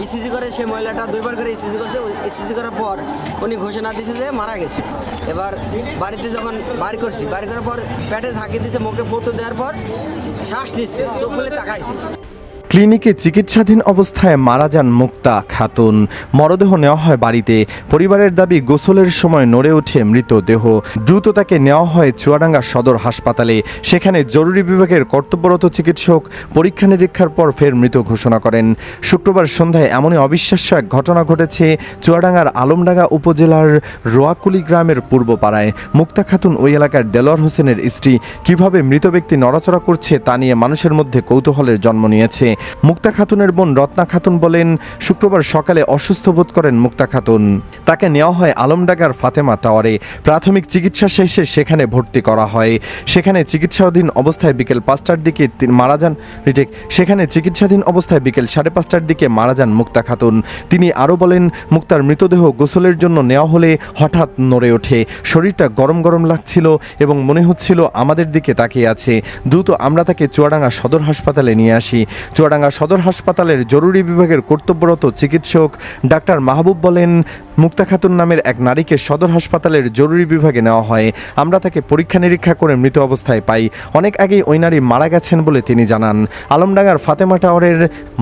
ECG করে সে মহিলাটা 2বার করে ইসিজি করছে। ইসিজি করার পর উনি ঘোষণা দিয়েছে যে মারা গেছে। এবার বাড়িতে যখন বাড়ি করার পর পেটে ঝাঁকি দিয়েছে, মুখে ফুটো দেওয়ার পর শ্বাস নিচ্ছে, চোখ খুলে তাকাইছে। ক্লিনিকে চিকিৎসাধীন অবস্থায় মারা যান মুক্তা খাতুন। মরদেহ নেওয়া হয় বাড়িতে। পরিবারের দাবি, গোসলের সময় নড়ে ওঠে মৃতদেহ। দ্রুত তাকে নেওয়া হয় চুয়াডাঙ্গা সদর হাসপাতালে। সেখানে জরুরি বিভাগের কর্তব্যরত চিকিৎসক পরীক্ষা নিরীক্ষার পর ফের মৃত ঘোষণা করেন। শুক্রবার সন্ধ্যায় এমনই অবিশ্বাস্য এক ঘটনা ঘটেছে চুয়াডাঙ্গার আলমডাঙ্গা উপজেলার রোয়াকুলি গ্রামের পূর্বপাড়ায়। মুক্তা খাতুন ওই এলাকার দেলোয়ার হোসেনের স্ত্রী। কিভাবে মৃত ব্যক্তি নড়াচড়া করছে তা নিয়ে মানুষের মধ্যে কৌতূহলের জন্ম নিয়েছে। মুক্তা খাতুনের বোন রত্না খাতুন বলেন, শুক্রবার সকালে অসুস্থ বোধ করেন মুক্তা খাতুন। তাকে নেওয়া হয় আলমডাঙ্গার ফাতেমা টাওয়ারে। প্রাথমিক চিকিৎসা শেষে সেখানে ভর্তি করা হয়। সেখানে চিকিৎসাধীন অবস্থায় বিকেল 5টার দিকে মারা যান। সেখানে চিকিৎসাধীন অবস্থায় বিকেল 5:30টার দিকে মারা যান মুক্তা খাতুন। তিনি আরও বলেন, মুক্তার মৃতদেহ গোসলের জন্য নেওয়া হলে হঠাৎ নড়ে ওঠে। শরীরটা গরম গরম লাগছিল এবং মনে হচ্ছিল আমাদের দিকে তাকিয়ে আছে। দ্রুত আমরা তাকে চুয়াডাঙ্গা সদর হাসপাতালে নিয়ে আসি। চুয়াডাঙ্গা সদর হাসপাতালের জরুরি বিভাগের কর্তব্যরত চিকিৎসক ডাক্তার মাহবুব বলেন, মুক্তা খাতুন নামের এক নারীকে সদর হাসপাতালের জরুরি বিভাগে নেওয়া হয়। আমরা তাকে পরীক্ষা নিরীক্ষা করে মৃত অবস্থায় পাই। অনেক আগেই ওই নারী মারা গেছেন বলে তিনি জানান। আলমডাঙ্গার ফাতেমা টাওয়ারের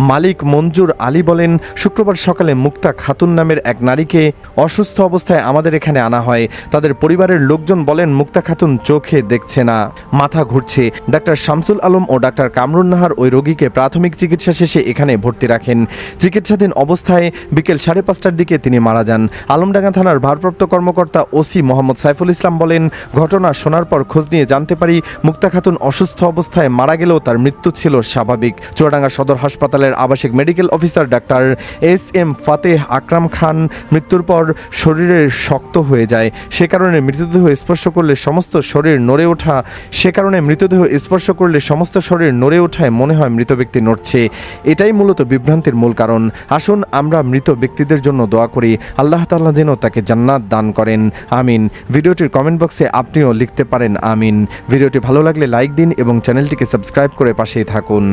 মালিক মঞ্জুর আলী বলেন, শুক্রবার সকালে মুক্তা খাতুন নামের এক নারীকে অসুস্থ অবস্থায় আমাদের এখানে আনা হয়। তাদের পরিবারের লোকজন বলেন, মুক্তা খাতুন চোখে দেখছে না, মাথা ঘুরছে। ডাক্তার শামসুল আলম ও ডাক্তার কামরুন নাহার ওই রোগীকে প্রাথমিক চিকিৎসা শেষে এখানে ভর্তি রাখেন। চিকিৎসাধীন অবস্থায় বিকেল 5:30টার দিকে তিনি মারা যান। আলমডাঙ্গা থানার ভারপ্রাপ্ত কর্মকর্তা ওসি মোহাম্মদ সাইফুল ইসলাম বলেন, ঘটনা শোনার পর খোঁজ নিয়ে জানতে পারি মুক্তা খাতুন অসুস্থ অবস্থায় মারা গেলেও তার মৃত্যু ছিল স্বাভাবিক। চুয়াডাঙ্গা সদর হাসপাতালের আবাসিক medical officer doctor S M. Fateh Akram Khan, মৃত্যুর পর শরীরে শক্ত হয়ে যায়, সে কারণে মৃতদেহ স্পর্শ করলে সমস্ত শরীর নড়ে ওঠায় মনে হয় মৃত ব্যক্তি নড়ছে। এটাই মূলত বিভ্রান্তির মূল কারণ। আসুন আমরা মৃত ব্যক্তিদের জন্য দোয়া করি, আল্লাহ তাআলা যেন তাকে জান্নাত দান করেন, আমিন। ভিডিওটির কমেন্ট বক্সে আপনিও লিখতে পারেন আমিন। ভিডিওটি ভালো লাগলে লাইক দিন এবং চ্যানেলটিকে সাবস্ক্রাইব করে পাশেই থাকুন।